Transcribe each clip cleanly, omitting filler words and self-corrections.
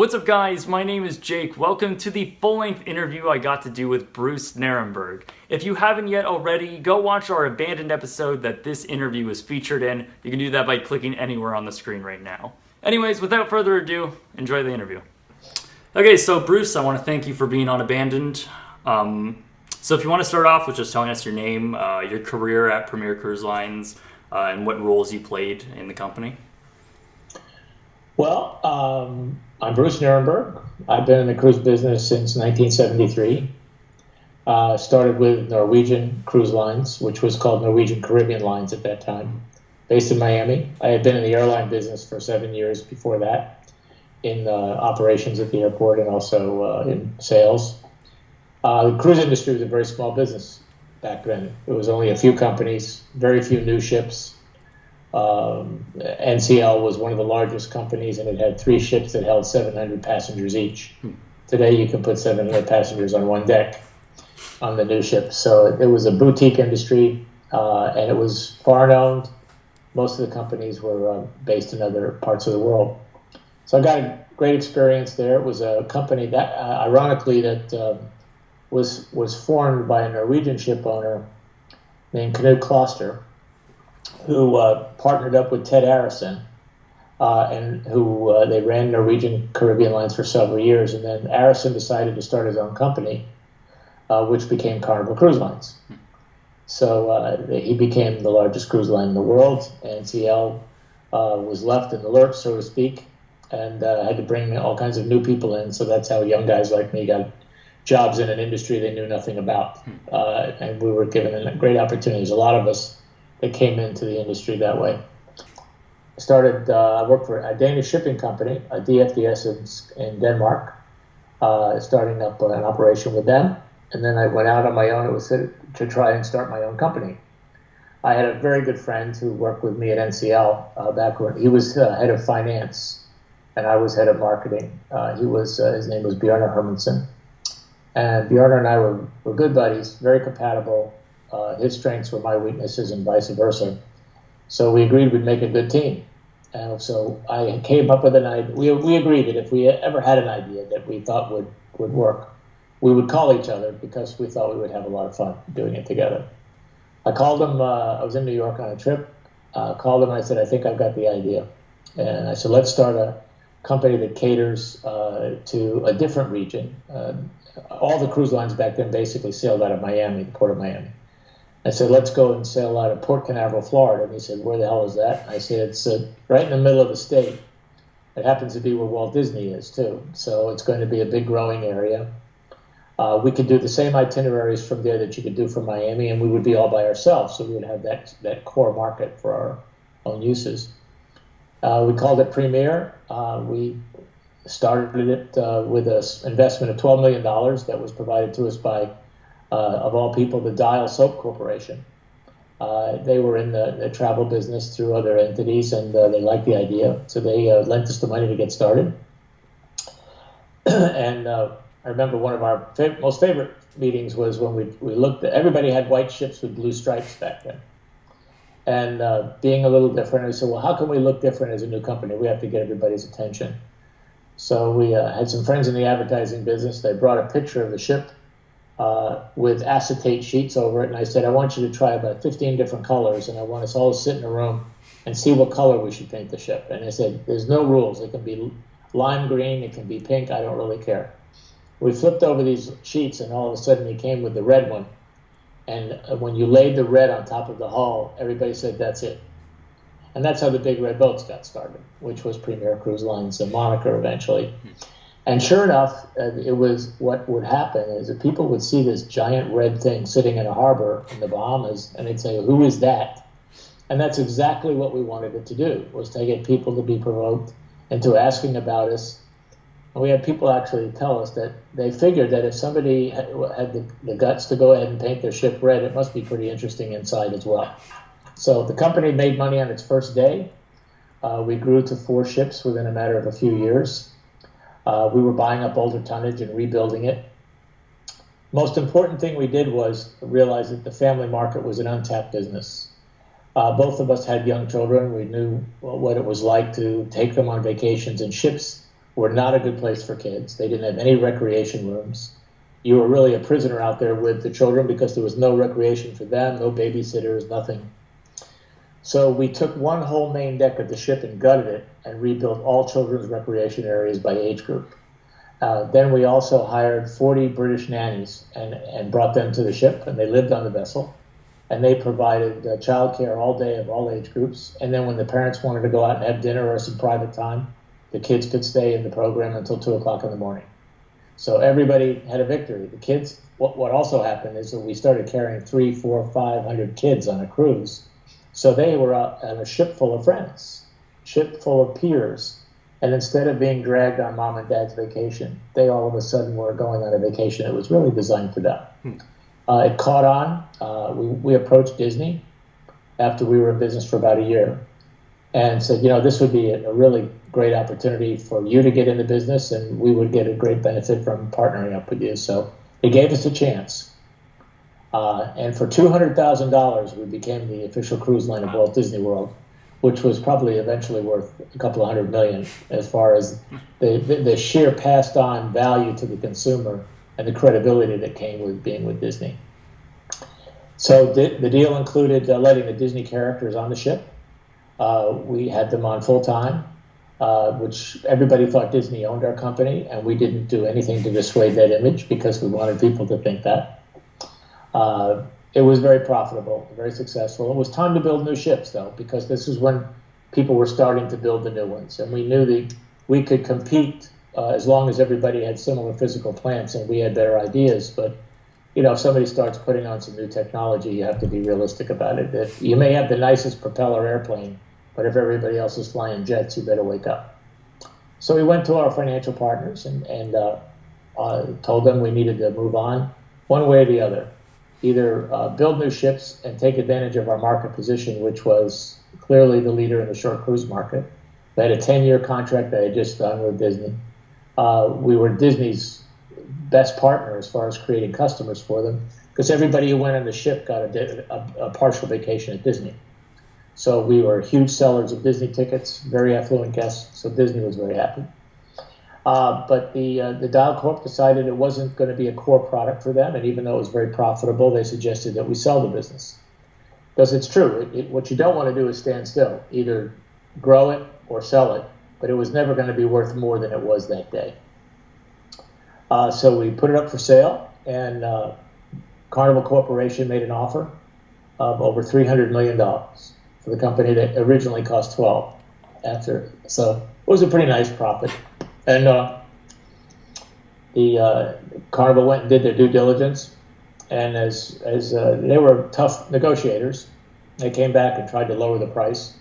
What's up, guys? My name is Jake. Welcome to the full-length interview I got to do with Bruce Nuremberg. If you haven't yet already, go watch our abandoned episode that this interview is featured in. You can do that by clicking anywhere on the screen right now. Anyways, without further ado, enjoy the interview. Okay, so Bruce, I want to thank you for being on Abandoned. So if you want to start off with just telling us your name, your career at Premier Cruise Lines, and what roles you played in the company. Well, I'm Bruce Nuremberg. I've been in the cruise business since 1973. Started with Norwegian Cruise Lines, which was called Norwegian Caribbean Lines at that time, based in Miami. I had been in the airline business for 7 years before that, in operations at the airport and also in sales. The cruise industry was a very small business back then. It was only a few companies, very few new ships. NCL was one of the largest companies, and it had 3 ships that held 700 passengers each. Today, you can put 700 passengers on one deck on the new ship. So it was a boutique industry, and it was foreign owned. Most of the companies were based in other parts of the world. So I got a great experience there. It was a company that, ironically, that was formed by a Norwegian ship owner named Knut Kloster, who partnered up with Ted Arison, and who they ran Norwegian Caribbean Lines for several years. And then Arison decided to start his own company, which became Carnival Cruise Lines. So he became the largest cruise line in the world. NCL was left in the lurch, so to speak, and had to bring all kinds of new people in. So that's how young guys like me got jobs in an industry they knew nothing about. And we were given great opportunities, a lot of us, that came into the industry that way. I worked for a Danish shipping company, a DFDS in Denmark, starting up an operation with them. And then I went out on my own. It was to try and start my own company. I had a very good friend who worked with me at NCL back when he was head of finance, and I was head of marketing. His name was Bjarne Hermansen. And Bjarne and I were good buddies, very compatible. His strengths were my weaknesses and vice versa. So we agreed we'd make a good team. And so I came up with an idea. We agreed that if we ever had an idea that we thought would work, we would call each other because we thought we would have a lot of fun doing it together. I called him. I was in New York on a trip. Called him and I said, I think I've got the idea. And I said, let's start a company that caters to a different region. All the cruise lines back then basically sailed out of Miami, the port of Miami. I said, let's go and sail out of Port Canaveral, Florida. And he said, where the hell is that? I said, it's right in the middle of the state. It happens to be where Walt Disney is, too. So it's going to be a big growing area. We could do the same itineraries from there that you could do from Miami, and we would be all by ourselves. So we would have that core market for our own uses. We called it Premier. We started it with an investment of $12 million that was provided to us by of all people, the Dial Soap Corporation. They were in the travel business through other entities, and they liked the idea. So they lent us the money to get started. And I remember one of our most favorite meetings was when we looked at, everybody had white ships with blue stripes back then. And being a little different, we said, well, how can we look different as a new company? We have to get everybody's attention. So we had some friends in the advertising business. They brought a picture of the ship with acetate sheets over it, and I said, I want you to try about 15 different colors, and I want us all to sit in a room and see what color we should paint the ship. And I said, there's no rules. It can be lime green, it can be pink, I don't really care. We flipped over these sheets, and all of a sudden he came with the red one. And when you laid the red on top of the hull, everybody said, that's it. And that's how the big red boats got started, which was Premier Cruise Lines, the moniker eventually. And sure enough, it was what would happen is that people would see this giant red thing sitting in a harbor in the Bahamas, and they'd say, who is that? And that's exactly what we wanted it to do, was to get people to be provoked into asking about us. And we had people actually tell us that they figured that if somebody had the guts to go ahead and paint their ship red, it must be pretty interesting inside as well. So the company made money on its first day. We grew to 4 ships within a matter of a few years. We were buying up older tonnage and rebuilding it. Most important thing we did was realize that the family market was an untapped business. Both of us had young children. We knew what it was like to take them on vacations in ships were not a good place for kids. They didn't have any recreation rooms. You were really a prisoner out there with the children because there was no recreation for them, no babysitters, nothing. So we took one whole main deck of the ship and gutted it and rebuilt all children's recreation areas by age group. Then we also hired 40 British nannies and brought them to the ship, and they lived on the vessel. And they provided childcare all day of all age groups. And then when the parents wanted to go out and have dinner or some private time, the kids could stay in the program until 2 o'clock in the morning. So everybody had a victory. The kids, what also happened is that we started carrying 300, 400, 500 kids on a cruise. So they were out on a ship full of friends, ship full of peers. And instead of being dragged on mom and dad's vacation, they all of a sudden were going on a vacation that was really designed for them. It caught on. We approached Disney after we were in business for about a year and said, this would be a really great opportunity for you to get in the business, and we would get a great benefit from partnering up with you. So it gave us a chance. And for $200,000, we became the official cruise line of Walt Disney World, which was probably eventually worth a couple of $100 million as far as the sheer passed on value to the consumer and the credibility that came with being with Disney. So the deal included letting the Disney characters on the ship. We had them on full time, which everybody thought Disney owned our company, and we didn't do anything to dissuade that image because we wanted people to think that. It was very profitable, very successful. It was time to build new ships, though, because this is when people were starting to build the new ones, and we knew that we could compete as long as everybody had similar physical plants and we had better ideas. But if somebody starts putting on some new technology, you have to be realistic about it. If you may have the nicest propeller airplane, but if everybody else is flying jets, you better wake up. So we went to our financial partners and told them we needed to move on one way or the other. Either build new ships and take advantage of our market position, which was clearly the leader in the short cruise market. We had a 10-year contract that I had just done with Disney. We were Disney's best partner as far as creating customers for them, because everybody who went on the ship got a partial vacation at Disney. So we were huge sellers of Disney tickets, very affluent guests, so Disney was very happy. But the Dial Corp decided it wasn't going to be a core product for them, and even though it was very profitable, they suggested that we sell the business. Because it's true, what you don't want to do is stand still, either grow it or sell it, but it was never going to be worth more than it was that day. So we put it up for sale, and Carnival Corporation made an offer of over $300 million for the company that originally cost 12 after. So it was a pretty nice profit. And the Carnival went and did their due diligence, and as they were tough negotiators, they came back and tried to lower the price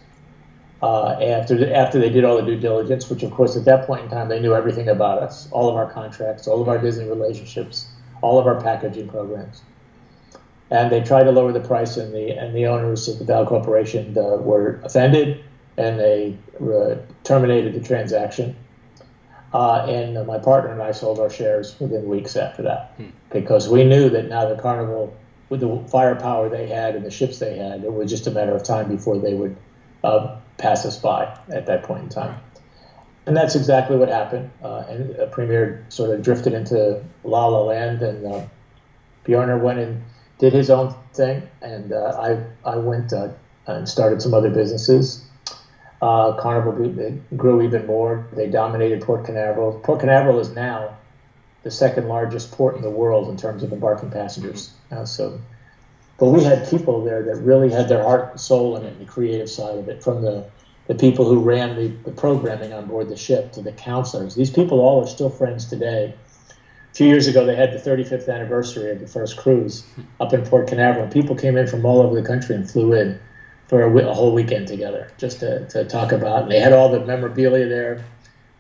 after they did all the due diligence, which of course at that point in time they knew everything about us, all of our contracts, all of our Disney relationships, all of our packaging programs. And they tried to lower the price, and the owners of the Dial Corporation were offended, and they terminated the transaction. And my partner and I sold our shares within weeks after that, because we knew that now the Carnival, with the firepower they had and the ships they had, it was just a matter of time before they would pass us by at that point in time. And that's exactly what happened. And Premier sort of drifted into La La Land, and Bjornar went and did his own thing, and I went and started some other businesses. Carnival grew even more. They dominated Port Canaveral. Port Canaveral is now the second largest port in the world in terms of embarking passengers. But we had people there that really had their heart and soul in it, the creative side of it, from the people who ran the programming on board the ship to the counselors. These people all are still friends today. A few years ago, they had the 35th anniversary of the first cruise up in Port Canaveral. People came in from all over the country and flew in for a whole weekend together just to talk about. And they had all the memorabilia there,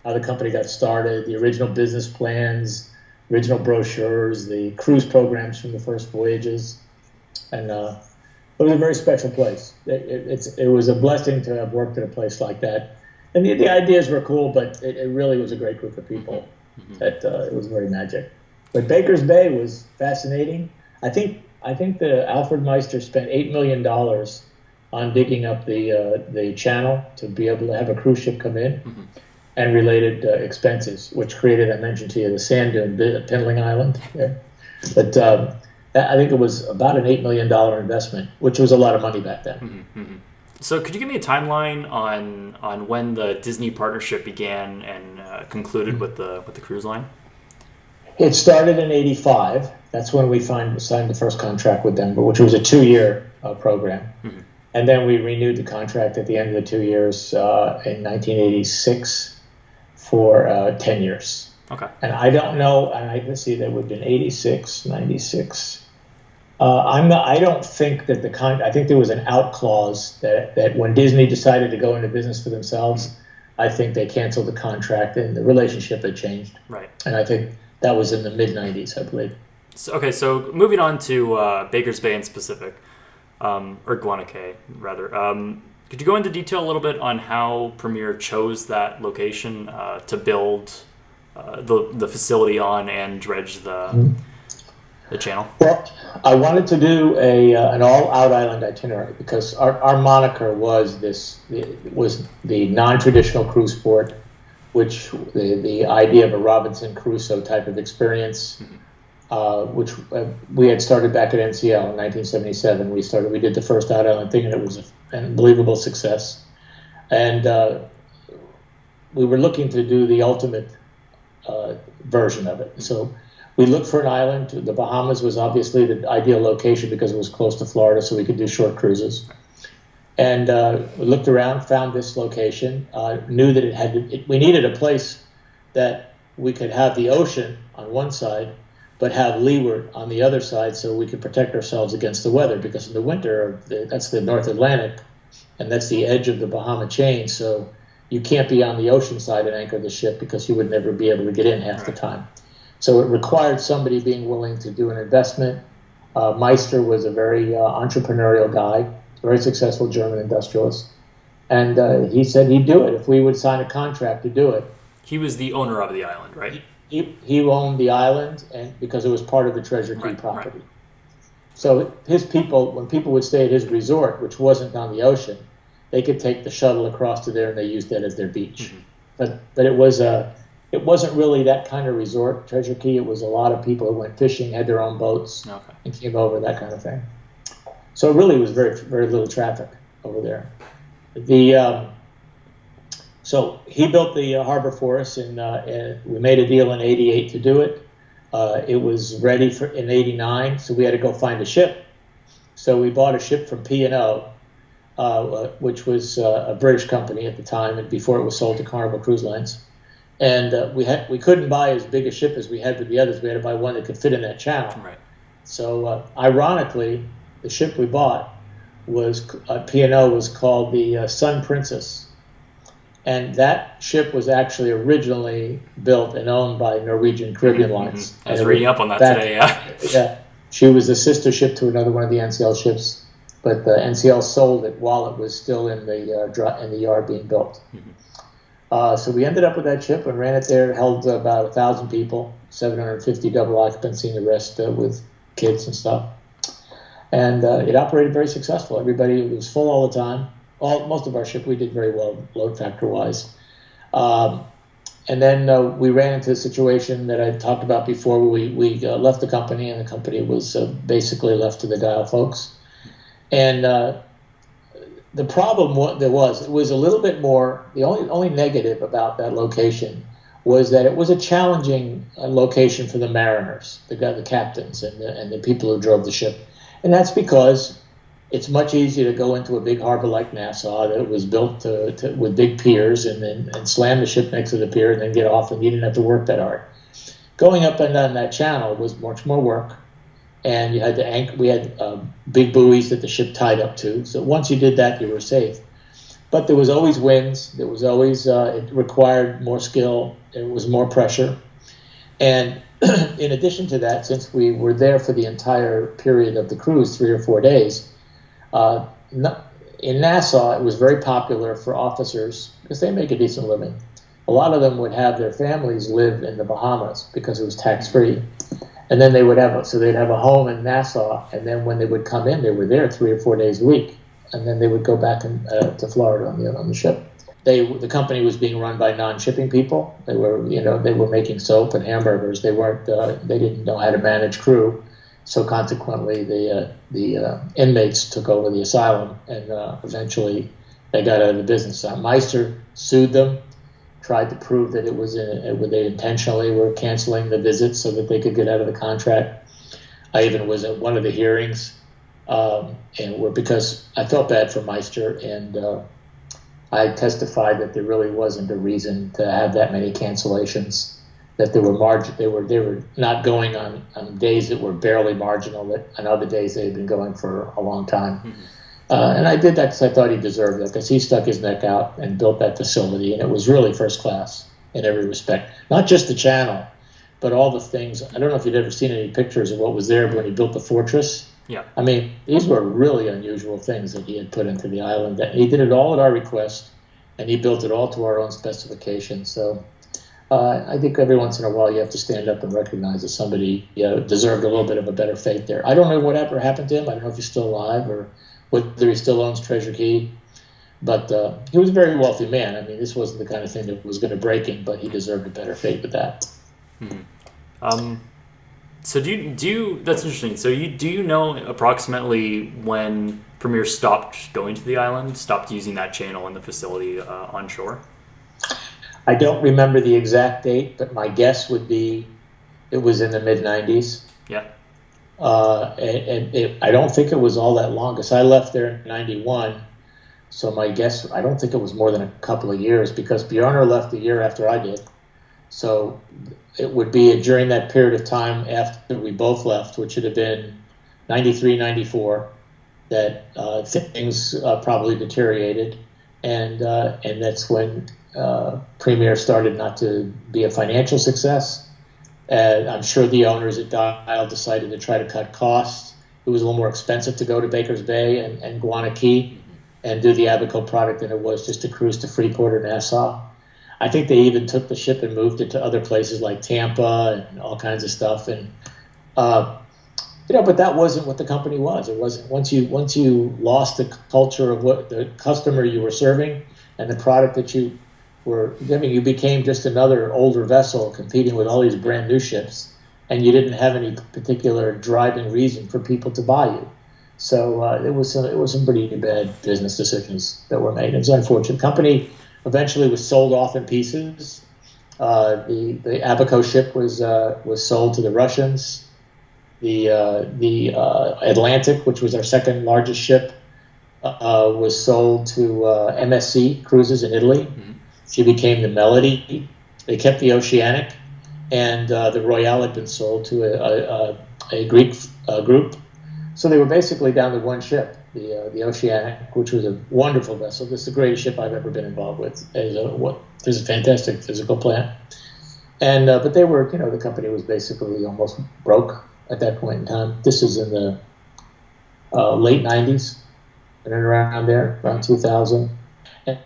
how the company got started, the original business plans, original brochures, the cruise programs from the first voyages. And it was a very special place. It was a blessing to have worked at a place like that. And the ideas were cool, but it really was a great group of people. That it was very magic. But Baker's Bay was fascinating. I think the Alfred Meister spent $8 million on digging up the channel to be able to have a cruise ship come in. and related expenses, which created, I mentioned to you, the sand dune, Pendling Island. Yeah. But I think it was about an $8 million investment, which was a lot of money back then. Mm-hmm, mm-hmm. So could you give me a timeline on when the Disney partnership began and concluded with the cruise line? It started in '85. That's when we signed the first contract with them, which was a 2-year program. Mm-hmm. And then we renewed the contract at the end of the 2 years in 1986 for 10 years. Okay. And I don't know, and I can see that would have been 86, 96. I don't think that I think there was an out clause that when Disney decided to go into business for themselves, I think they canceled the contract and the relationship had changed. Right. And I think that was in the mid-90s, I believe. So moving on to Baker's Bay in specific, or Guanacaste, rather. Could you go into detail a little bit on how Premier chose that location to build the facility on and dredge the channel? Well, I wanted to do an all-out island itinerary because our moniker was the non-traditional cruise port, which the idea of a Robinson Crusoe type of experience, which we had started back at NCL in 1977. We did the first out island thing, and it was an unbelievable success. And we were looking to do the ultimate version of it. So we looked for an island. The Bahamas was obviously the ideal location because it was close to Florida, so we could do short cruises. And we looked around, found this location, knew that we needed a place that we could have the ocean on one side, but have leeward on the other side so we could protect ourselves against the weather, because in the winter, that's the North Atlantic, and that's the edge of the Bahama chain, so you can't be on the ocean side and anchor the ship because you would never be able to get in half the time. So it required somebody being willing to do an investment. Meister was a very entrepreneurial guy, very successful German industrialist. And he said he'd do it if we would sign a contract to do it. He was the owner of the island, right? He owned the island and because it was part of the Treasure Key property. Right. So his people, when people would stay at his resort, which wasn't on the ocean, they could take the shuttle across to there and they used that as their beach. Mm-hmm. But it wasn't really that kind of resort, Treasure Key. It was a lot of people who went fishing, had their own boats, and came over, that kind of thing. So it really was very, very little traffic over there. So he built the harbor for us, and we made a deal in '88 to do it. It was ready in '89, so we had to go find a ship. So we bought a ship from P&O, which was a British company at the time, and before it was sold to Carnival Cruise Lines. And we couldn't buy as big a ship as we had with the others. We had to buy one that could fit in that channel. Right. So ironically, the ship we bought was P&O was called the Sun Princess, and that ship was actually originally built and owned by Norwegian Caribbean Lines. I was reading up on that today. Yeah, she was the sister ship to another one of the NCL ships, but the NCL sold it while it was still in the yard being built. Mm-hmm. So we ended up with that ship and ran it there. It held about 1,000 people, 750 double occupancy, and the rest with kids and stuff. And it operated very successful. Everybody was full all the time. Most of our ship, we did very well load factor wise. And then we ran into a situation that I talked about before. Where we left the company, and the company was basically left to the Dial folks. And the problem it was a little bit more. The only negative about that location was that it was a challenging location for the mariners, the captains, and the people who drove the ship. And that's because it's much easier to go into a big harbor like Nassau that was built with big piers and slam the ship next to the pier and then get off, and you didn't have to work that hard. Going up and down that channel was much more work, and you had to anchor. We had big buoys that the ship tied up to. So once you did that, you were safe. But there was always winds. There was always it required more skill. There was more pressure, and in addition to that, since we were there for the entire period of the cruise, 3 or 4 days, in Nassau, it was very popular for officers because they make a decent living. A lot of them would have their families live in the Bahamas because it was tax-free. And then they'd have a home in Nassau, and then when they would come in, they were there 3 or 4 days a week. And then they would go back to Florida on the ship. the company was being run by non-shipping people. They were making soap and hamburgers. They didn't know how to manage crew. So consequently, the inmates took over the asylum, and eventually they got out of the business. Meister sued them, tried to prove that they intentionally were canceling the visits so that they could get out of the contract. I even was at one of the hearings, because I felt bad for Meister, and I testified that there really wasn't a reason to have that many cancellations. That they were not going on days that were barely marginal. That on other days they had been going for a long time. Mm-hmm. And I did that because I thought he deserved it, because he stuck his neck out and built that facility, and it was really first class in every respect. Not just the channel, but all the things. I don't know if you'd ever seen any pictures of what was there when he built the fortress. Yeah. I mean, these were really unusual things that he had put into the island. He did it all at our request, and he built it all to our own specifications. So I think every once in a while you have to stand up and recognize that somebody deserved a little bit of a better fate there. I don't know whatever happened to him. I don't know if he's still alive or whether he still owns Treasure Key. But he was a very wealthy man. I mean, this wasn't the kind of thing that was going to break him, but he deserved a better fate with that. Mm-hmm. So do you that's interesting. So do you know approximately when Premier stopped going to the island, stopped using that channel in the facility on shore? I don't remember the exact date, but my guess would be it was in the mid-90s. Yeah. I don't think it was all that long, because I left there in 91. So my guess, I don't think it was more than a couple of years, because Bjarne left a year after I did. So it would be during that period of time after we both left, which would have been 93, 94, that things probably deteriorated. And that's when Premier started not to be a financial success. I'm sure the owners at Dial decided to try to cut costs. It was a little more expensive to go to Baker's Bay and Guana Key and do the Abaco product than it was just to cruise to Freeport or Nassau. I think they even took the ship and moved it to other places like Tampa and all kinds of stuff. And but that wasn't what the company was. It wasn't. Once you lost the culture of what the customer you were serving and the product that you were giving, you became just another older vessel competing with all these brand new ships, and you didn't have any particular driving reason for people to buy you. So it was some pretty bad business decisions that were made. It was unfortunate. The company eventually was sold off in pieces. The Abaco ship was sold to the Russians. The Atlantic, which was our second largest ship, was sold to MSC Cruises in Italy. Mm-hmm. She became the Melody. They kept the Oceanic, and the Royale had been sold to a Greek group. So they were basically down to one ship, the Oceanic, which was a wonderful vessel. This is the greatest ship I've ever been involved with. There's a fantastic physical plant. And but they were, the company was basically almost broke at that point in time. This is in the late 90s, and around there, around 2000.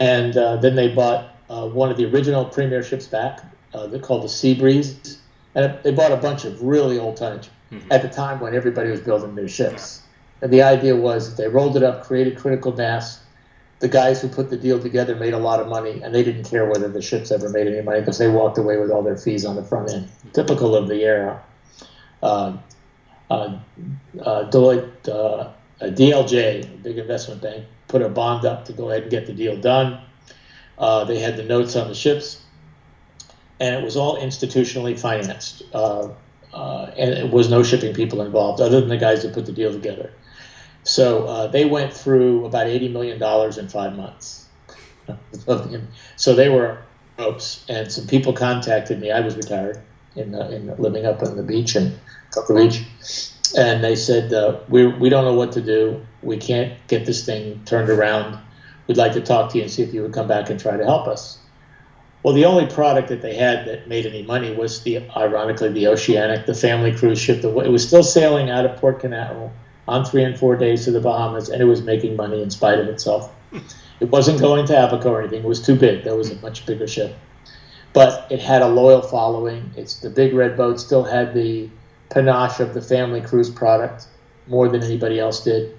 And then they bought one of the original Premier ships back, they're called the Sea Breeze. And they bought a bunch of really old tonnage at the time when everybody was building new ships. And the idea was they rolled it up, created critical mass. The guys who put the deal together made a lot of money, and they didn't care whether the ships ever made any money because they walked away with all their fees on the front end. Typical of the era. Deloitte, DLJ, a big investment bank, put a bond up to go ahead and get the deal done. They had the notes on the ships, and it was all institutionally financed. And it was no shipping people involved other than the guys that put the deal together. So they went through about $80 million in 5 months. So they were ropes, and some people contacted me. I was retired in living up on the beach in Cocoa Beach. And they said, we don't know what to do. We can't get this thing turned around. We'd like to talk to you and see if you would come back and try to help us. Well, the only product that they had that made any money was ironically, the Oceanic, the family cruise ship. It was still sailing out of Port Canaveral on 3 and 4 days to the Bahamas, and it was making money in spite of itself. It wasn't going to Abaco or anything. It was too big. That was a much bigger ship. But it had a loyal following. The big red boat still had the panache of the family cruise product more than anybody else did.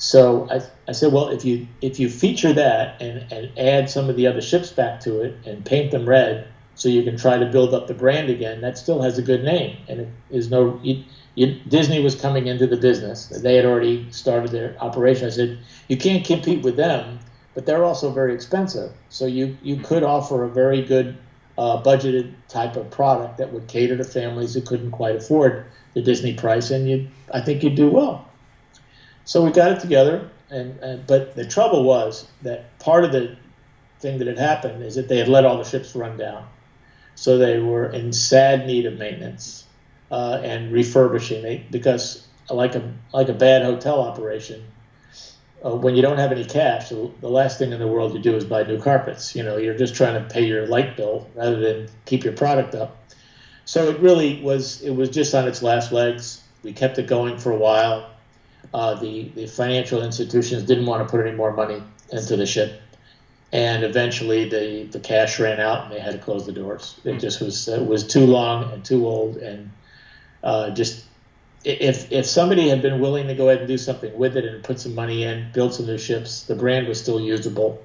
So I said, well, if you feature that and add some of the other ships back to it and paint them red, so you can try to build up the brand again, that still has a good name. And it is no Disney was coming into the business. They had already started their operation. I said, you can't compete with them, but they're also very expensive. So you could offer a very good budgeted type of product that would cater to families who couldn't quite afford the Disney price, and I think you'd do well. So we got it together, but the trouble was that part of the thing that had happened is that they had let all the ships run down. So they were in sad need of maintenance and refurbishing. Because like a bad hotel operation, when you don't have any cash, the last thing in the world you do is buy new carpets. You're just trying to pay your light bill rather than keep your product up. So it was just on its last legs. We kept it going for a while. The financial institutions didn't want to put any more money into the ship, and eventually the cash ran out and they had to close the doors. It just was too long and too old, and just if somebody had been willing to go ahead and do something with it and put some money in, build some new ships, the brand was still usable.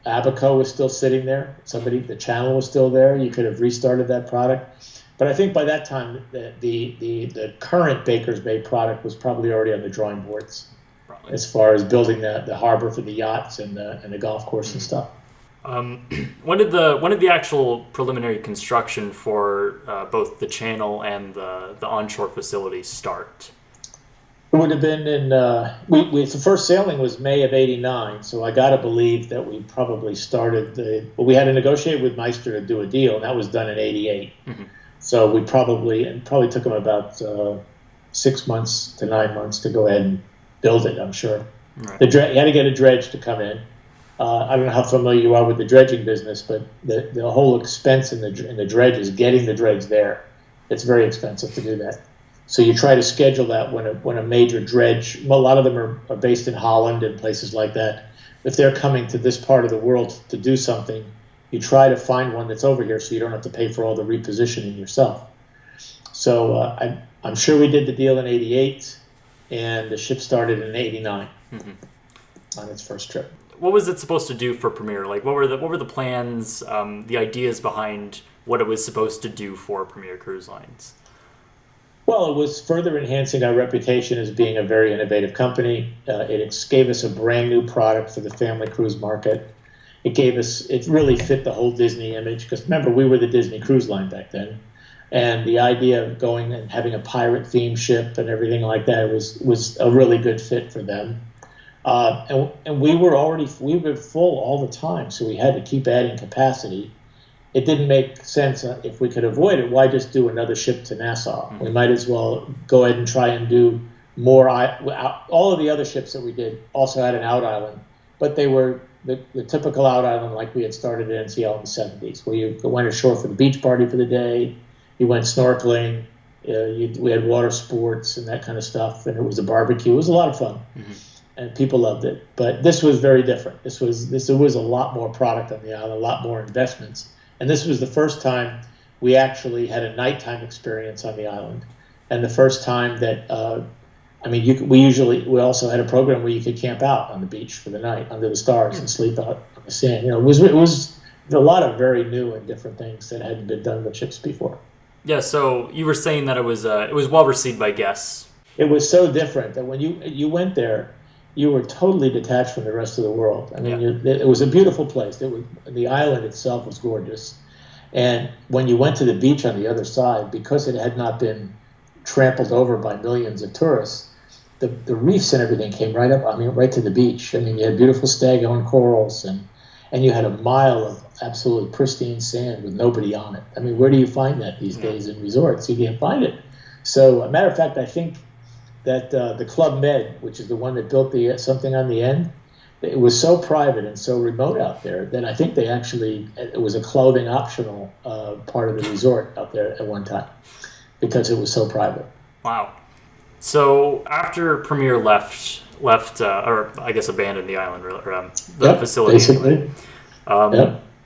Abaco was still sitting there. The channel was still there. You could have restarted that product. But I think by that time, the current Baker's Bay product was probably already on the drawing boards, probably, as far as building the harbor for the yachts and the golf course and stuff. When did the actual preliminary construction for both the channel and the onshore facilities start? It would have been in the first sailing was May of '89, so I got to believe that we probably started we had to negotiate with Meister to do a deal, and that was done in '88. Mm-hmm. So we probably took them about 6 months to 9 months to go ahead and build it, I'm sure. Right. You had to get a dredge to come in. I don't know how familiar you are with the dredging business, but the whole expense in the dredge is getting the dredge there. It's very expensive to do that. So you try to schedule that when a major dredge, a lot of them are based in Holland and places like that. If they're coming to this part of the world to do something, you try to find one that's over here so you don't have to pay for all the repositioning yourself. So I'm sure we did the deal in '88, and the ship started in '89 on its first trip. What was it supposed to do for Premier? Like, what were the plans, the ideas behind what it was supposed to do for Premier Cruise Lines? Well, it was further enhancing our reputation as being a very innovative company. It gave us a brand new product for the family cruise market. It really fit the whole Disney image, because remember, we were the Disney Cruise Line back then. And the idea of going and having a pirate themed ship and everything like that was a really good fit for them. And we were full all the time, so we had to keep adding capacity. It didn't make sense if we could avoid it. Why just do another ship to Nassau? Mm-hmm. We might as well go ahead and try and do more. All of the other ships that we did also had an out island, but they were the typical out island like we had started at NCL in the 70s, where you went ashore for the beach party for the day, you went snorkeling, we had water sports and that kind of stuff, and it was a barbecue. It was a lot of fun. Mm-hmm. And people loved it. But this was very different. There was a lot more product on the island, a lot more investments. And this was the first time we actually had a nighttime experience on the island. And the first time that, we also had a program where you could camp out on the beach for the night under the stars and sleep out on the sand. It was a lot of very new and different things that hadn't been done with ships before. Yeah, so you were saying that it was well received by guests. It was so different that when you went there, you were totally detached from the rest of the world. I mean, it was a beautiful place. The island itself was gorgeous. And when you went to the beach on the other side, because it had not been trampled over by millions of tourists, the reefs and everything came right up, right to the beach. You had beautiful stag-on corals, and you had a mile of absolutely pristine sand with nobody on it. Where do you find that these days in resorts? You can't find it. So, a matter of fact, I think that the Club Med, which is the one that built something on the end, it was so private and so remote out there that I think it was a clothing optional part of the resort out there at one time, because it was so private. Wow. So after Premier left, or I guess abandoned the island, or the facility. Basically.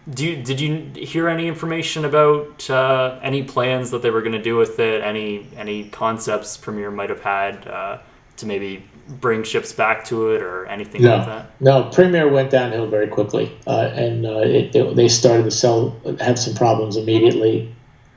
Did you hear any information about any plans that they were going to do with it? Any concepts Premier might have had maybe bring ships back to it or anything like that? No, Premier went downhill very quickly, and they started to have some problems immediately.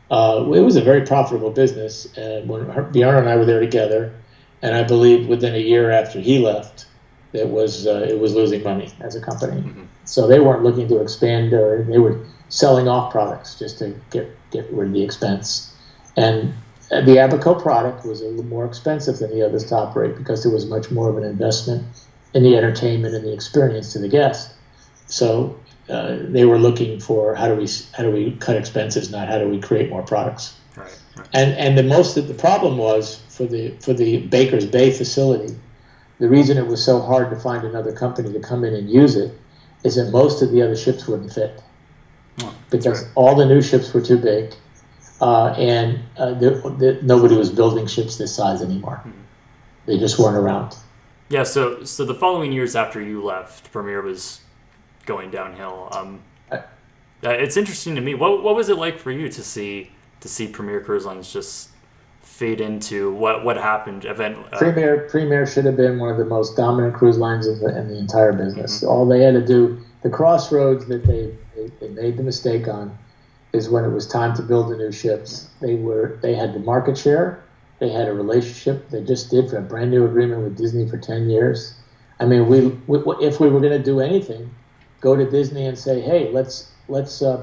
It was a very profitable business, and when Bjorn and I were there together, and I believe within a year after he left, it was losing money as a company. Mm-hmm. So they weren't looking to expand, or they were selling off products just to get rid of the expense. And the Abaco product was a little more expensive than the others to operate because there was much more of an investment in the entertainment and the experience to the guest. So they were looking for how do we cut expenses, not how do we create more products. Right. And the problem was for the Baker's Bay facility. The reason it was so hard to find another company to come in and use it is that most of the other ships wouldn't fit because all the new ships were too big, and nobody was building ships this size anymore. Mm-hmm. They just weren't around. Yeah. So the following years after you left, Premier was going downhill. It's interesting to me. What was it like for you to see Premier Cruise Lines just fade into what happened? Premier should have been one of the most dominant cruise lines in the entire business. Mm-hmm. All they had to do, the crossroads that they made the mistake on, is when it was time to build the new ships. They had the market share, they had a relationship. They just did for a brand new agreement with Disney for 10 years. I mean, if we were going to do anything, go to Disney and say, hey, let's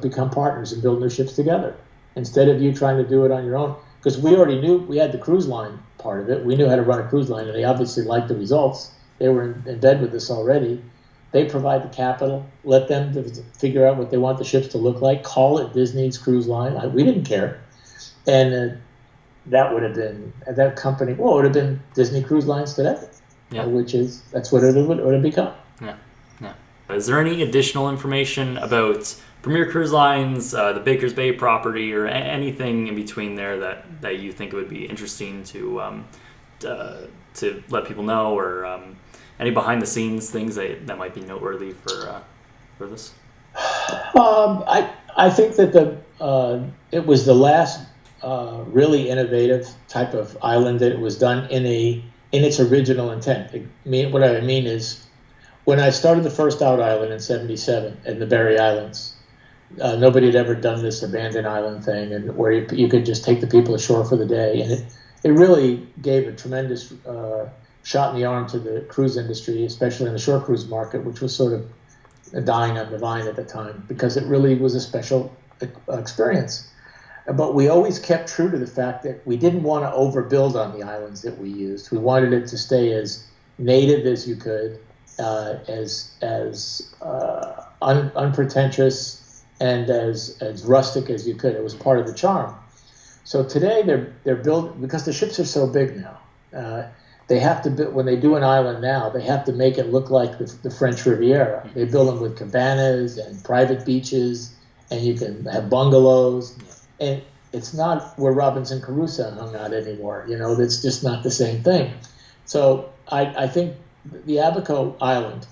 become partners and build new ships together, instead of you trying to do it on your own. Because we already knew we had the cruise line part of it. We knew how to run a cruise line, and they obviously liked the results. They were in bed with us already. They provide the capital. Let them figure out what they want the ships to look like. Call it Disney's Cruise Line. We didn't care. And that would have been, that company, well, it would have been Disney Cruise Lines today, that's what it would have become. Yeah. Is there any additional information about Premier Cruise Lines, the Baker's Bay property, or anything in between there that you think it would be interesting to let people know, or any behind the scenes things that might be noteworthy for this? I think that it was the last really innovative type of island that it was done in its original intent. What I mean is, when I started the first out island in '77 in the Berry Islands, nobody had ever done this abandoned island thing, and where you could just take the people ashore for the day, and it really gave a tremendous shot in the arm to the cruise industry, especially in the short cruise market, which was sort of dying on the vine at the time, because it really was a special experience. But we always kept true to the fact that we didn't want to overbuild on the islands that we used. We wanted it to stay as native as you could, as unpretentious and as rustic as you could. It was part of the charm. So today they're built, because the ships are so big now. They have to when they do an island now, they have to make it look like the French Riviera. They build them with cabanas and private beaches, and you can have bungalows. And it's not where Robinson Crusoe hung out anymore. It's just not the same thing. So I think the Abaco Island,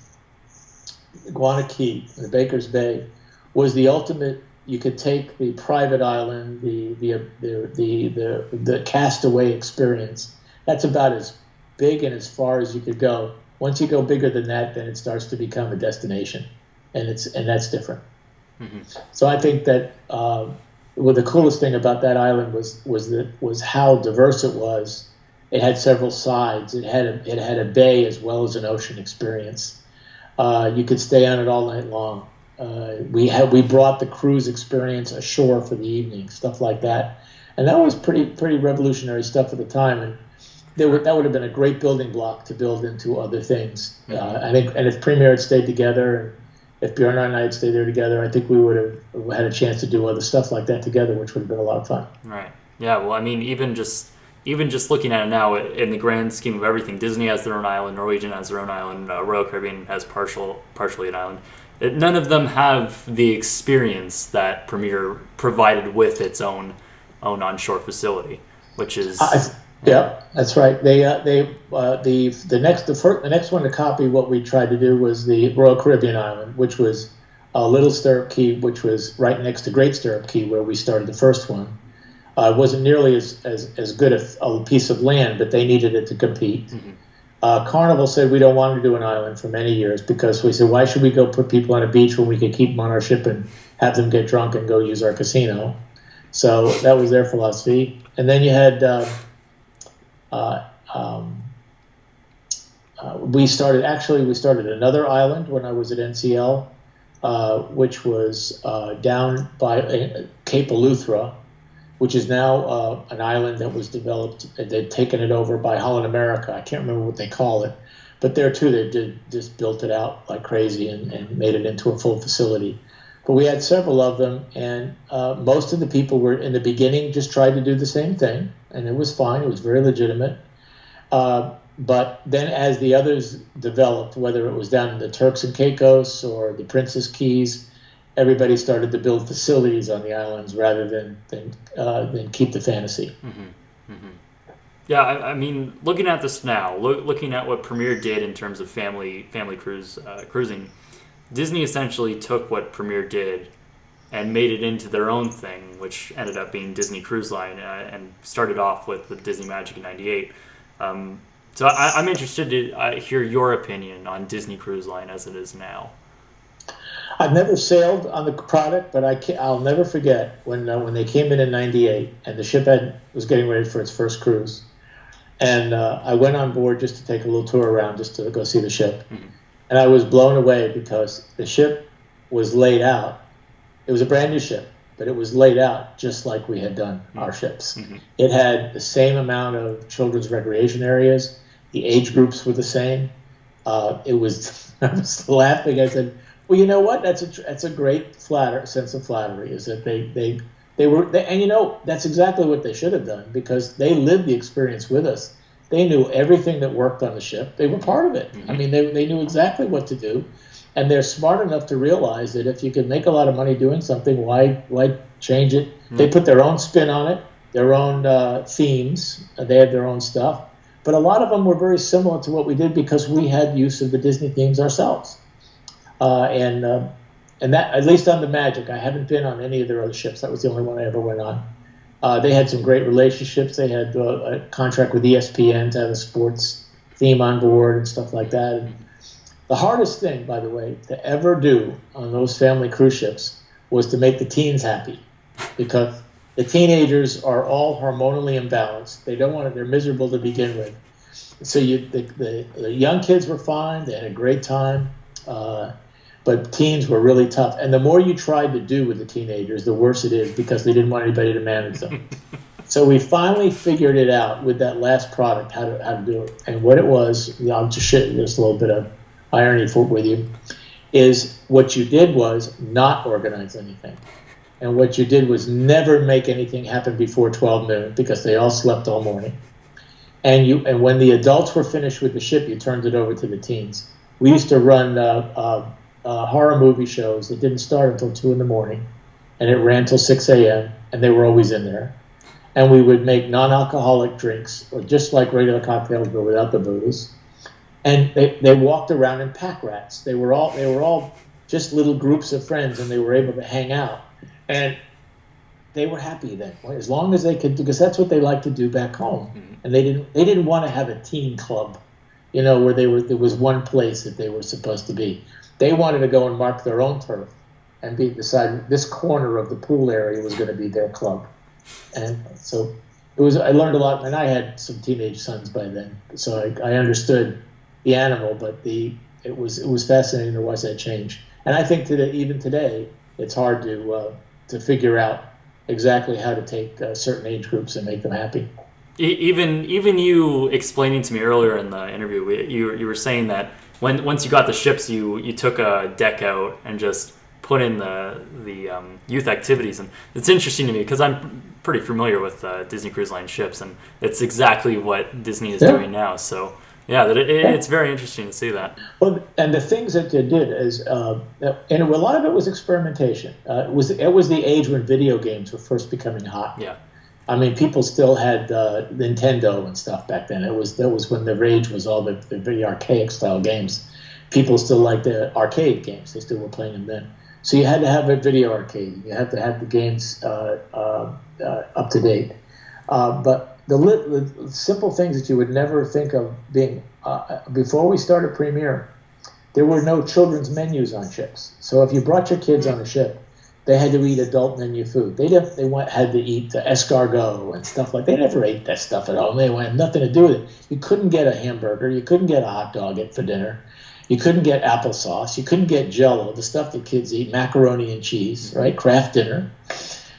Guana Key, the Baker's Bay, was the ultimate. You could take the private island, the castaway experience. That's about as big and as far as you could go. Once you go bigger than that, then it starts to become a destination, and that's different. Mm-hmm. So I think that the coolest thing about that island was how diverse it was. It had several sides. It had a bay as well as an ocean experience. You could stay on it all night long. We brought the cruise experience ashore for the evening, stuff like that, and that was pretty revolutionary stuff at the time. And that would have been a great building block to build into other things. I think, and if Premier had stayed together, and if Bjorn and I had stayed there together, I think we would have had a chance to do other stuff like that together, which would have been a lot of fun. Right. Yeah. Well, I mean, even just looking at it now, in the grand scheme of everything, Disney has their own island, Norwegian has their own island, Royal Caribbean has partially an island. None of them have the experience that Premier provided with its own onshore facility, which is. Yeah, that's right. The next one to copy what we tried to do was the Royal Caribbean Island, which was Little Stirrup Key, which was right next to Great Stirrup Key, where we started the first one. It wasn't nearly as good a piece of land, but they needed it to compete. Mm-hmm. Carnival said we don't want to do an island for many years because we said, why should we go put people on a beach when we could keep them on our ship and have them get drunk and go use our casino? So that was their philosophy. And then you had we started another island when I was at NCL, which was down by Cape Eleuthera, which is now an island that was developed. They'd taken it over by Holland America. I can't remember what they call it, but there too they just built it out like crazy and made it into a full facility. But we had several of them, and most of the people were in the beginning just tried to do the same thing, and it was fine. It was very legitimate. But then as the others developed, whether it was down in the Turks and Caicos or the Princess Keys, everybody started to build facilities on the islands rather than keep the fantasy. Mm-hmm. Mm-hmm. Yeah, I mean, looking at this now, looking at what Premier did in terms of family cruising, Disney essentially took what Premier did and made it into their own thing, which ended up being Disney Cruise Line, and started off with the Disney Magic in '98. So I'm interested to hear your opinion on Disney Cruise Line as it is now. I've never sailed on the product, but I'll never forget when they came in '98 and the ship was getting ready for its first cruise. And I went on board just to take a little tour around, just to go see the ship. Mm-hmm. And I was blown away because the ship was laid out. It was a brand new ship, but it was laid out just like we had done our ships. Mm-hmm. It had the same amount of children's recreation areas. The age groups were the same. I was laughing. I said, well, you know what? That's a great sense of flattery, is that they were, and that's exactly what they should have done, because they lived the experience with us. They knew everything that worked on the ship. They were part of it. Mm-hmm. I mean, they knew exactly what to do, and they're smart enough to realize that if you can make a lot of money doing something, why change it? Mm-hmm. They put their own spin on it, their own themes. They had their own stuff, but a lot of them were very similar to what we did because we had use of the Disney themes ourselves. And that, at least on the Magic, I haven't been on any of their other ships. That was the only one I ever went on. They had some great relationships. They had a contract with ESPN to have a sports theme on board and stuff like that. And the hardest thing, by the way, to ever do on those family cruise ships was to make the teens happy, because the teenagers are all hormonally imbalanced. They don't want it. They're miserable to begin with. So the young kids were fine. They had a great time. But teens were really tough. And the more you tried to do with the teenagers, the worse it is, because they didn't want anybody to manage them. So we finally figured it out with that last product, how to do it. And what it was, I'll just share just a little bit of irony with you, is what you did was not organize anything. And what you did was never make anything happen before 12 noon, because they all slept all morning. And when the adults were finished with the ship, you turned it over to the teens. We used to run horror movie shows that didn't start until 2 a.m, and it ran till 6 a.m, and they were always in there. And we would make non-alcoholic drinks, or just like regular cocktails, but without the booze. And they walked around in pack rats. They were all just little groups of friends, and they were able to hang out. And they were happy then, as long as they could, because that's what they liked to do back home. Mm-hmm. And they didn't want to have a teen club, where there was one place that they were supposed to be. They wanted to go and mark their own turf and decide this corner of the pool area was going to be their club. And so I learned a lot, and I had some teenage sons by then, so I understood the animal, but it was fascinating to watch that change. And I think even today, it's hard to figure out exactly how to take certain age groups and make them happy. Even you explaining to me earlier in the interview, you were saying that once you got the ships, you took a deck out and just put in the youth activities. And it's interesting to me because I'm pretty familiar with Disney Cruise Line ships, and it's exactly what Disney is doing now. So yeah, it's very interesting to see that. Well, and the things that they did is, and a lot of it was experimentation. It was the age when video games were first becoming hot. Yeah. I mean, people still had Nintendo and stuff back then. That was when the rage was all the very archaic style games. People still liked the arcade games. They still were playing them then. So you had to have a video arcade. You had to have the games up to date. But the simple things that you would never think of being, before we started Premier, there were no children's menus on ships. So if you brought your kids on a ship, they had to eat adult menu food. They had to eat the escargot and stuff like that. They never ate that stuff at home. They had nothing to do with it. You couldn't get a hamburger. You couldn't get a hot dog for dinner. You couldn't get applesauce. You couldn't get Jell-O, the stuff that kids eat, macaroni and cheese, right? Kraft dinner.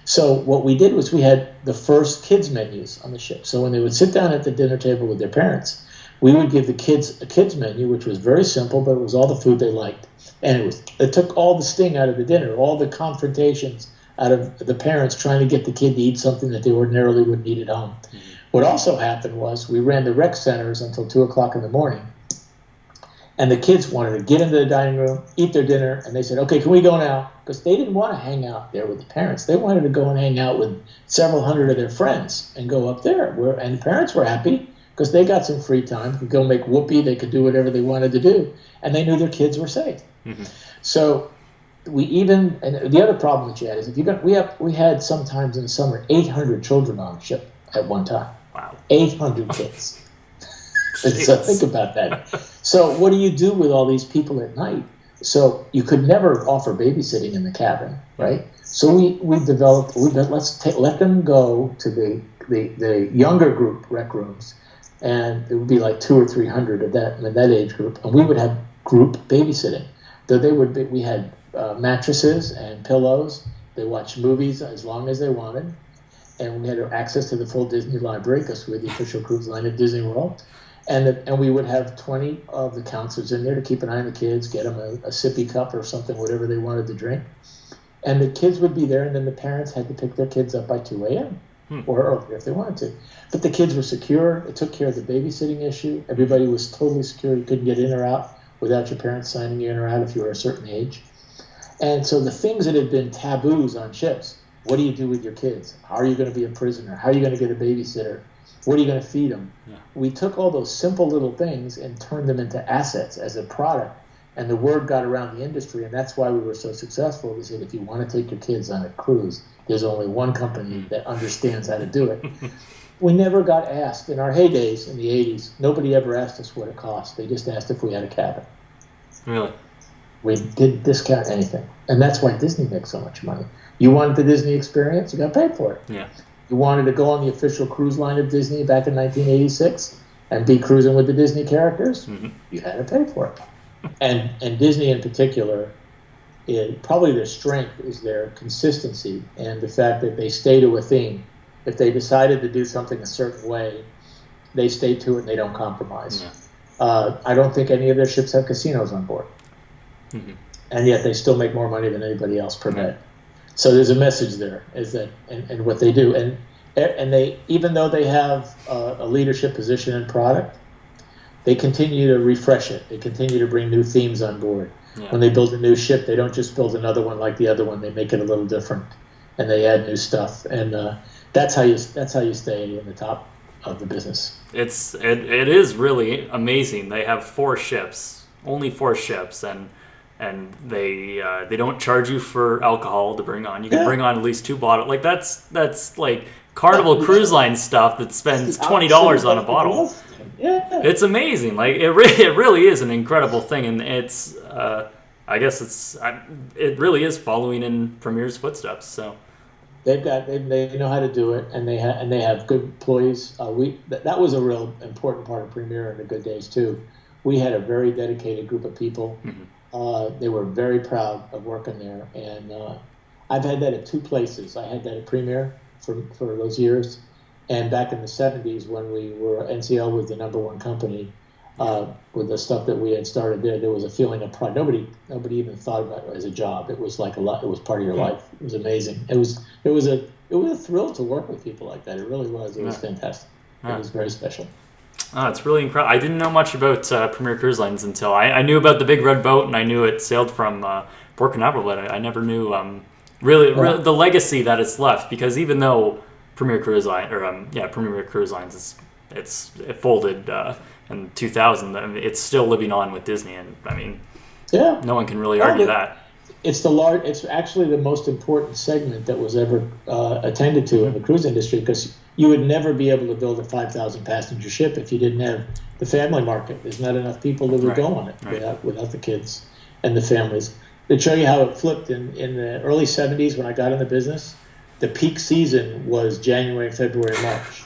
So what we did was we had the first kids menus on the ship. So when they would sit down at the dinner table with their parents, we would give the kids a kids menu, which was very simple, but it was all the food they liked. And it took all the sting out of the dinner, all the confrontations out of the parents trying to get the kid to eat something that they ordinarily wouldn't eat at home. Mm-hmm. What also happened was we ran the rec centers until 2 o'clock in the morning. And the kids wanted to get into the dining room, eat their dinner, and they said, okay, can we go now? Because they didn't want to hang out there with the parents. They wanted to go and hang out with several hundred of their friends and go up there. And the parents were happy because they got some free time. They could go make whoopee. They could do whatever they wanted to do. And they knew their kids were safe. Mm-hmm. So and the other problem that you had is we had sometimes in the summer 800 children on the ship at one time. Wow. 800 kids. So think about that. So what do you do with all these people at night? So you could never offer babysitting in the cabin, right? So we developed, let them go to the younger group rec rooms, and it would be like 200 or 300 of that age group, and we would have group babysitting. We had mattresses and pillows. They watched movies as long as they wanted, and we had access to the full Disney library because we were the official cruise line at Disney World. And we would have 20 of the counselors in there to keep an eye on the kids, get them a sippy cup or something, whatever they wanted to drink. And the kids would be there, and then the parents had to pick their kids up by 2 a.m. Or earlier if they wanted to. But the kids were secure. It took care of the babysitting issue. Everybody was totally secure. You couldn't get in or out without your parents signing you in or out if you were a certain age. And so the things that had been taboos on ships, what do you do with your kids? How are you going to be a prisoner? How are you going to get a babysitter? What are you going to feed them? Yeah. We took all those simple little things and turned them into assets as a product, and the word got around the industry, and that's why we were so successful. We said, if you want to take your kids on a cruise, there's only one company that understands how to do it. We never got asked. In our heydays in the 80s, nobody ever asked us what it cost. They just asked if we had a cabin. Really? We didn't discount anything, and that's why Disney makes so much money. You wanted the Disney experience, you got paid for it. Yeah. You wanted to go on the official cruise line of Disney back in 1986 and be cruising with the Disney characters, you had to pay for it. And Disney in particular, probably their strength is their consistency and the fact that they stay to a theme. If they decided to do something a certain way, they stay to it and they don't compromise. Yeah. I don't think any of their ships have casinos on board. Mm-hmm. And yet they still make more money than anybody else per bed. So there's a message there, is that, and what they do, and they, even though they have a leadership position in product, they continue to refresh it. They continue to bring new themes on board. Yeah. When they build a new ship, they don't just build another one like the other one. They make it a little different, and they add new stuff. And that's how you stay in the top of the business. It is really amazing. They have 4 ships, only 4 ships, and they don't charge you for alcohol to bring on. You can bring on at least 2 bottles. Like that's like Carnival Cruise Line stuff that spends $20 on a bottle. Yeah. It's amazing. Like it really is an incredible thing, and it's I guess it really is following in Premier's footsteps. So they know how to do it, and they have good employees. That was a real important part of Premier in the good days too. We had a very dedicated group of people. Mm-hmm. They were very proud of working there, and I've had that at 2 places. I had that at Premier for those years, and back in the 70s when we were NCL was the #1 company with the stuff that we had started there was a feeling of pride. Nobody even thought about it as a job. It was like it was part of your life. It was amazing. It was a thrill to work with people like that. It really was. It was fantastic. It was very special. Oh, it's really incredible. I didn't know much about Premier Cruise Lines until I knew about the big red boat, and I knew it sailed from Port Canaveral, but I never knew really the legacy that it's left. Because even though Premier Cruise Lines it folded in 2000, I mean, it's still living on with Disney, and I mean, no one can really argue that. It's actually the most important segment that was ever attended to in the cruise industry, because you would never be able to build a 5,000 passenger ship if you didn't have the family market. There's not enough people that would go on it without the kids and the families. To show you how it flipped in the early 70s when I got in the business, the peak season was January, February, March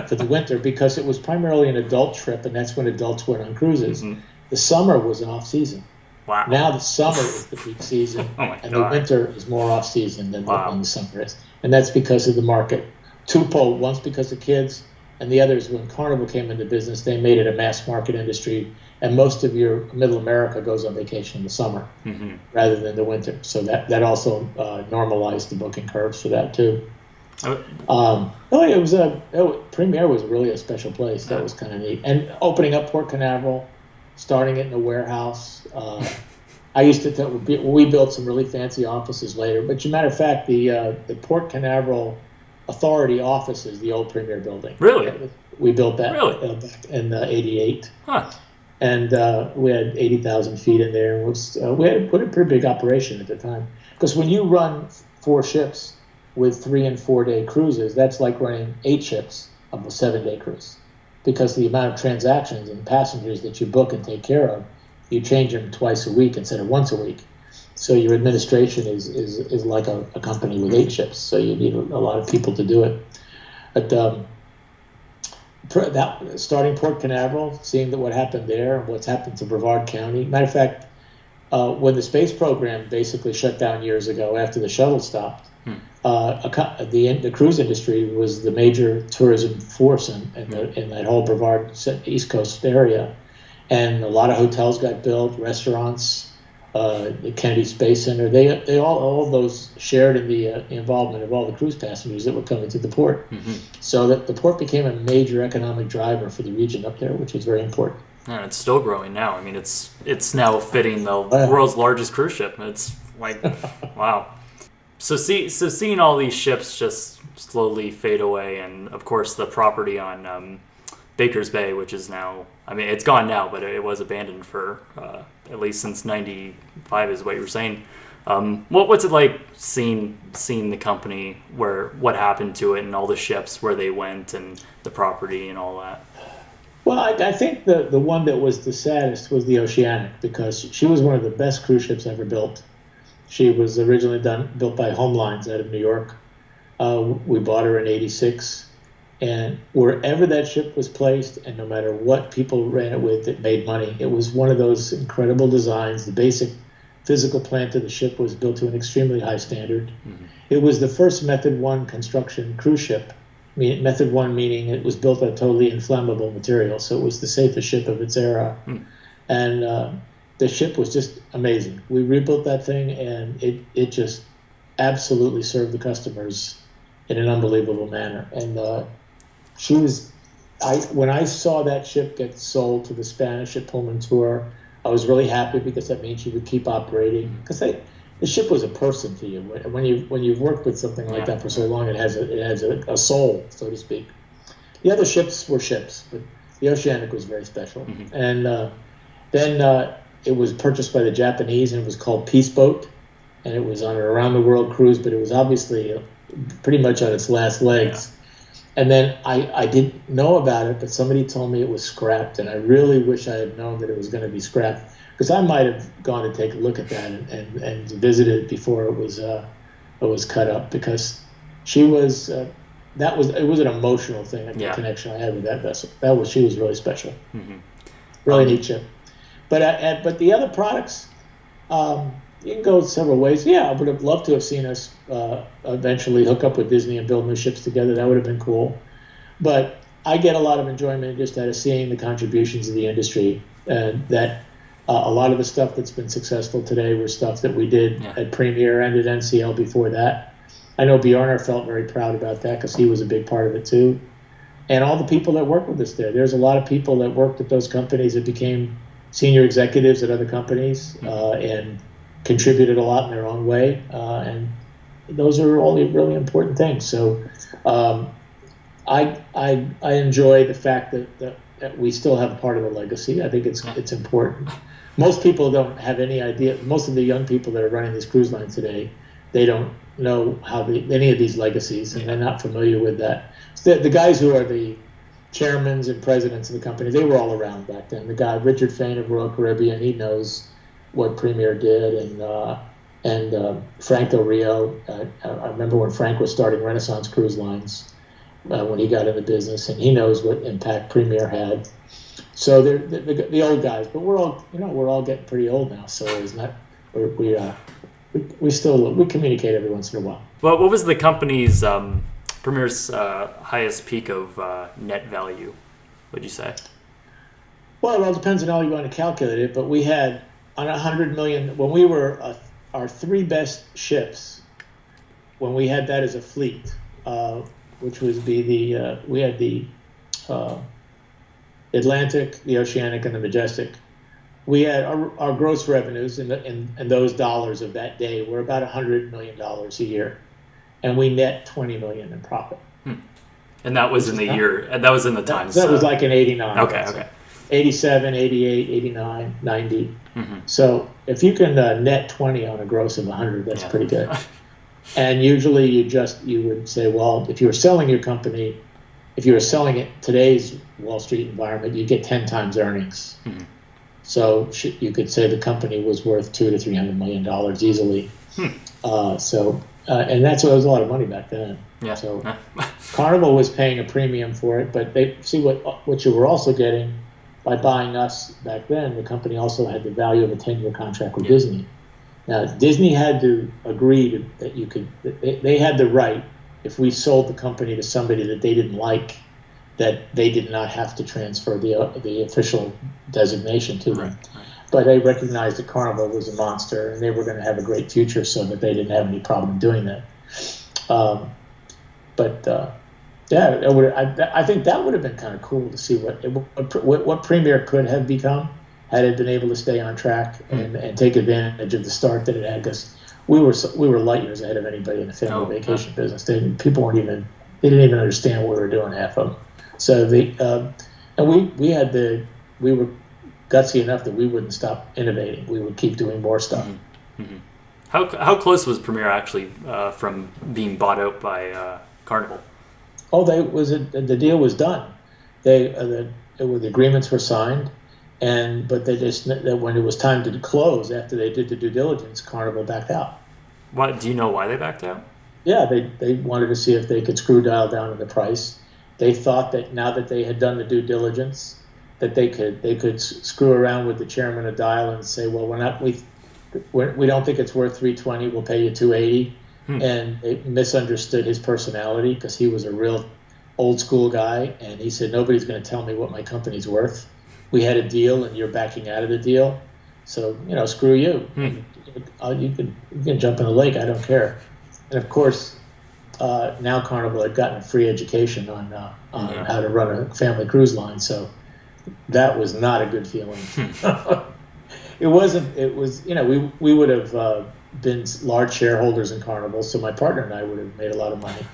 for the winter, because it was primarily an adult trip, and that's when adults went on cruises. Mm-hmm. The summer was an off season. Wow. Now the summer is the peak season, and the winter is more off season than the summer is. And that's because of the market. Twofold: once because of kids, and the other is when Carnival came into business, they made it a mass market industry, and most of your middle America goes on vacation in the summer rather than the winter. So that also normalized the booking curves for that too. Premier was really a special place. That was kind of neat. And opening up Port Canaveral, starting it in a warehouse. I used to we built some really fancy offices later. But as a matter of fact, the Port Canaveral Authority offices, the old Premier building. Really? We built that back in '88. Huh. And we had 80,000 feet in there. We had put a pretty big operation at the time. Because when you run 4 ships with 3 and 4 day cruises, that's like running 8 ships of a 7-day cruise. Because the amount of transactions and passengers that you book and take care of, you change them twice a week instead of once a week. So your administration is like a company with 8 ships. So you need a lot of people to do it. But starting Port Canaveral, seeing what happened there and what's happened to Brevard County. Matter of fact, when the space program basically shut down years ago after the shuttle stopped, the cruise industry was the major tourism force in that whole Brevard East Coast area. And a lot of hotels got built, restaurants, the Kennedy Space Center. They all of those shared in the involvement of all the cruise passengers that were coming to the port. So that the port became a major economic driver for the region up there, which was very important. And it's still growing now. I mean, it's now fitting the world's largest cruise ship. It's like, wow. So seeing all these ships just slowly fade away, and of course the property on Baker's Bay, which is now, I mean, it's gone now, but it was abandoned for at least since '95, is what you were saying. What's it like seeing the company, what happened to it, and all the ships, where they went, and the property and all that? Well, I think the one that was the saddest was the Oceanic, because she was one of the best cruise ships ever built. She was originally built by Home Lines out of New York. We bought her in '86. And wherever that ship was placed, and no matter what people ran it with, it made money. It was one of those incredible designs. The basic physical plant of the ship was built to an extremely high standard. It was the first Method 1 construction cruise ship. Method 1 meaning it was built on totally inflammable material, so it was the safest ship of its era. And the ship was just amazing. We rebuilt that thing, and it just absolutely served the customers in an unbelievable manner. And when I saw that ship get sold to the Spanish at Pullman Tour, I was really happy, because that means she would keep operating. Because the ship was a person to you. When you've worked with something like that for so long, it has a soul, so to speak. The other ships were ships, but the Oceanic was very special. And then it was purchased by the Japanese, and it was called Peace Boat, and it was on an around the world cruise, but it was obviously pretty much on its last legs. And then I didn't know about it, but somebody told me it was scrapped, and I really wish I had known that it was going to be scrapped, because I might have gone to take a look at that and visited it before it was cut up, because she was it was an emotional thing, the connection I had with that vessel. She was really special, really neat ship. But the other products, you can go several ways. Yeah, I would have loved to have seen us eventually hook up with Disney and build new ships together. That would have been cool. But I get a lot of enjoyment just out of seeing the contributions of the industry, and that a lot of the stuff that's been successful today were stuff that we did at Premier and at NCL before that. I know Bjornar felt very proud about that, because he was a big part of it too. And all the people that work with us there's a lot of people that worked at those companies that became senior executives at other companies, and contributed a lot in their own way, and those are all really important things. So I enjoy the fact that we still have part of the legacy. I think it's important. most people don't have any idea. Most of the young people that are running this cruise line today, they don't know any of these legacies, and they're not familiar with that. So the guys who are the chairmen and presidents of the company, they were all around back then. The guy, Richard Fain of Royal Caribbean, he knows what Premier did, and Frank Del Rio. I remember when Frank was starting Renaissance Cruise Lines when he got in the business, and he knows what impact Premier had. So they're the old guys, but we're all getting pretty old now. So it's not we communicate every once in a while. Well, what was the company's Premier's highest peak of net value, would you say? Well, it all depends on how you want to calculate it, but we had on 100 million, when we were our three best ships, when we had that as a fleet, which was we had the Atlantic, the Oceanic, and the Majestic. We had our gross revenues in those dollars of that day were about $100 million a year, and we net $20 million in profit. And that was in the year, and that was in the times. That was like in 89. Okay. 87, 88, 89, 90. Mm-hmm. So if you can net 20 on a gross of 100, that's pretty good. And usually you would say, well, if you were selling your company, if you were selling it today's Wall Street environment, you get 10 times earnings. Mm-hmm. So you could say the company was worth $200 to $300 million easily. And that's what was a lot of money back then. Yeah. So Carnival was paying a premium for it, but they see what you were also getting by buying us back then. The company also had the value of a 10-year contract with Disney. Now Disney had to agree that you could. They had the right, if we sold the company to somebody that they didn't like, that they did not have to transfer the official designation to them. Right. But they recognized that Carnival was a monster and they were going to have a great future, so that they didn't have any problem doing that. I think that would have been kind of cool to see what Premier could have become had it been able to stay on track and take advantage of the start that it had, because we were light years ahead of anybody in the family vacation business. People weren't even, they didn't even understand what we were doing, half of them. So we were gutsy enough that we wouldn't stop innovating. We would keep doing more stuff. Mm-hmm. Mm-hmm. How close was Premier actually from being bought out by Carnival? Oh, the deal was done. The agreements were signed, but they just, when it was time to close after they did the due diligence, Carnival backed out. What, do you know why they backed out? Yeah, they wanted to see if they could screw dial down on the price. They thought that now that they had done the due diligence, that they could screw around with the chairman of Dial and say, well, we don't think it's worth $320. We'll pay you $280. And they misunderstood his personality, because he was a real old school guy, and he said, nobody's going to tell me what my company's worth. We had a deal, and you're backing out of the deal, so screw you. You can jump in the lake. I don't care. And of course, now Carnival had gotten a free education on how to run a family cruise line, so that was not a good feeling. It wasn't. It was. We would have been large shareholders in Carnival, so my partner and I would have made a lot of money.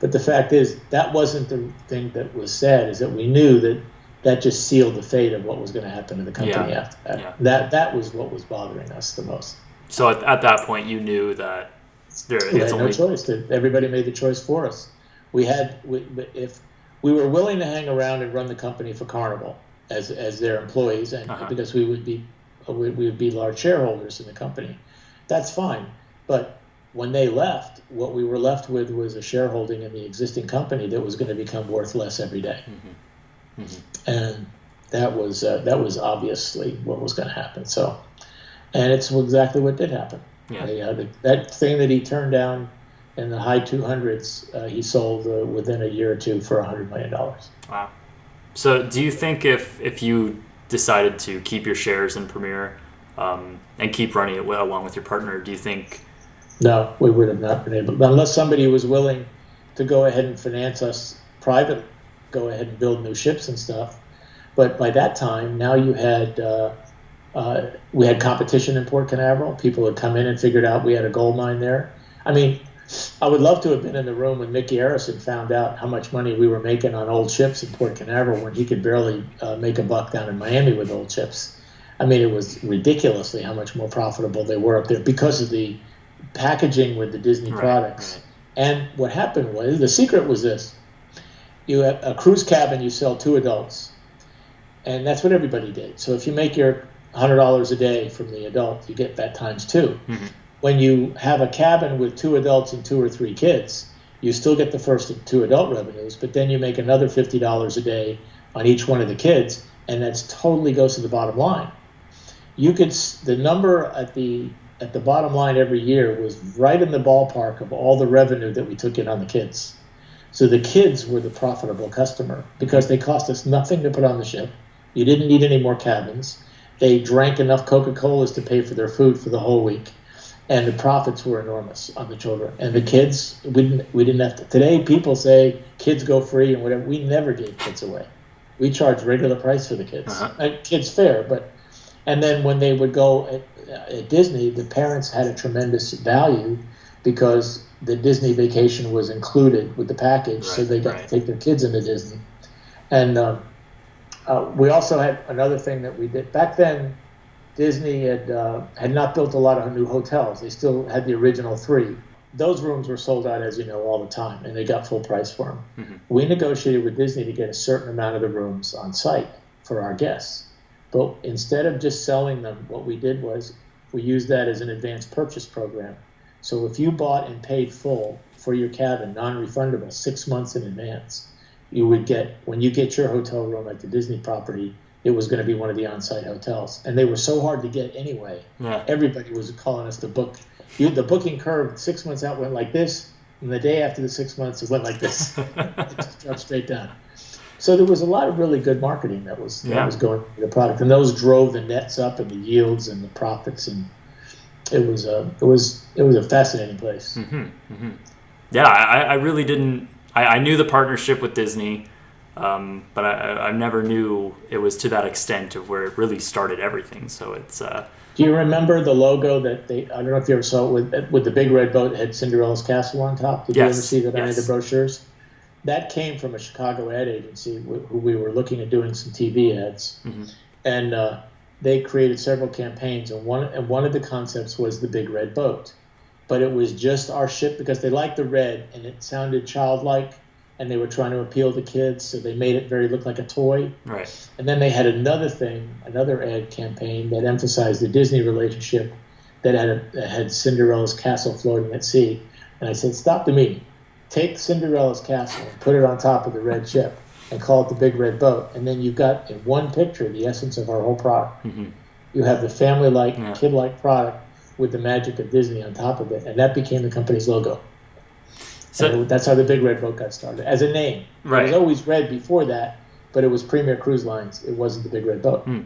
But the fact is, that wasn't the thing that was said. Is that we knew that just sealed the fate of what was going to happen to the company after that. Yeah. That was what was bothering us the most. So at that point, you knew that we had no choice. Everybody made the choice for us. If we were willing to hang around and run the company for Carnival as their employees, and because we would be large shareholders in the company, that's fine. But when they left, what we were left with was a shareholding in the existing company that was going to become worth less every day. Mm-hmm. Mm-hmm. And that was obviously what was going to happen. So, and it's exactly what did happen. Yeah. That thing that he turned down in the high 200s, he sold within a year or two for $100 million. Wow. So do you think if you decided to keep your shares in Premier and keep running it along with your partner, do you think? No, we would have not been able, unless somebody was willing to go ahead and finance us privately, go ahead and build new ships and stuff. But by that time, now we had competition in Port Canaveral. People had come in and figured out we had a gold mine there. I mean, I would love to have been in the room when Mickey Arison found out how much money we were making on old ships in Port Canaveral when he could barely make a buck down in Miami with old ships. I mean, it was ridiculously how much more profitable they were up there because of the packaging with the Disney products. Right. And what happened was, the secret was this. You have a cruise cabin, you sell 2 adults. And that's what everybody did. So if you make your $100 a day from the adult, you get that times 2. Mm-hmm. When you have a cabin with 2 adults and 2 or 3 kids, you still get the first 2 adult revenues, but then you make another $50 a day on each one of the kids, and that's totally goes to the bottom line. The number at the bottom line every year was right in the ballpark of all the revenue that we took in on the kids. So the kids were the profitable customer because they cost us nothing to put on the ship. You didn't need any more cabins. They drank enough Coca-Colas to pay for their food for the whole week. And the profits were enormous on the children. And the kids, we didn't have to. Today, people say kids go free and whatever. We never gave kids away. We charged regular price for the kids. Kids fair, but. And then when they would go at Disney, the parents had a tremendous value because the Disney vacation was included with the package, so they got to take their kids into Disney. And we also had another thing that we did. Back then, Disney had not built a lot of new hotels. They still had the original 3. Those rooms were sold out, as you know, all the time, and they got full price for them. Mm-hmm. We negotiated with Disney to get a certain amount of the rooms on site for our guests. But instead of just selling them, what we did was we used that as an advanced purchase program. So if you bought and paid full for your cabin, non-refundable, 6 months in advance, you would get, when you get your hotel room at the Disney property, it was going to be one of the on-site hotels. And they were so hard to get anyway. Yeah. Everybody was calling us to book. The booking curve 6 months out went like this, and the day after the 6 months, it went like this. It just dropped straight down. So there was a lot of really good marketing that was going into the product, and those drove the nets up and the yields and the profits, and it was a fascinating place. Mm-hmm. Mm-hmm. Yeah, I really didn't. I knew the partnership with Disney, but I never knew it was to that extent of where it really started everything. So it's. Do you remember the logo that I don't know if you ever saw it with the big red boat that had Cinderella's castle on top? Did you ever see that on any of the brochures? That came from a Chicago ad agency who we were looking at doing some TV ads. Mm-hmm. And they created several campaigns, and one of the concepts was the big red boat. But it was just our ship because they liked the red, and it sounded childlike, and they were trying to appeal to kids, so they made it look like a toy. Right. And then they had another ad campaign that emphasized the Disney relationship that had Cinderella's castle floating at sea. And I said, stop the meeting. Take Cinderella's castle and put it on top of the red ship and call it the big red boat. And then you've got in one picture the essence of our whole product. Mm-hmm. You have the family-like, kid-like product with the magic of Disney on top of it. And that became the company's logo. So that's how the big red boat got started, as a name. Right. It was always red before that, but it was Premier Cruise Lines. It wasn't the big red boat. Mm.